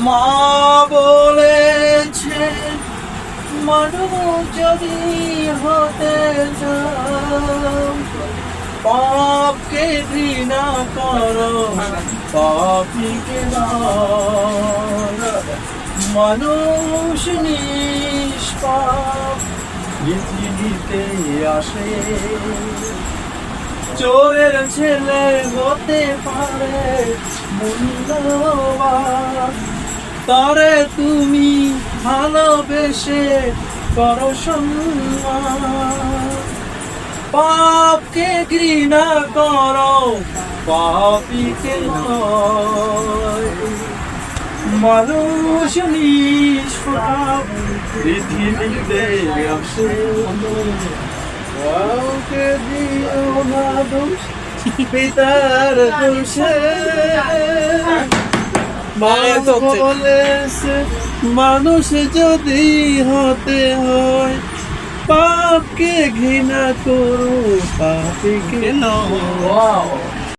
মা বলেছে মানুষ যদি হতে চাও পাপকে ঘৃণা করো পাপীকে নয়। মানুষ নিষ্পাপ পৃথিবীতে আসে, চোরের ছেলে হতে পারে মূল্যবান, তারে তুমি ভালোবেসে করো সম্মান। পাপকে ঘৃণা করো পাপীকে নয়। মানুষ নিষ্পাপ পৃথিবীতে আসে, কাউকে দিও না দোষ পিতার দোষে। মা বলেছে মানুষ যদি হতে হয় পাপকে ঘৃণা করো পাপীকে নয়।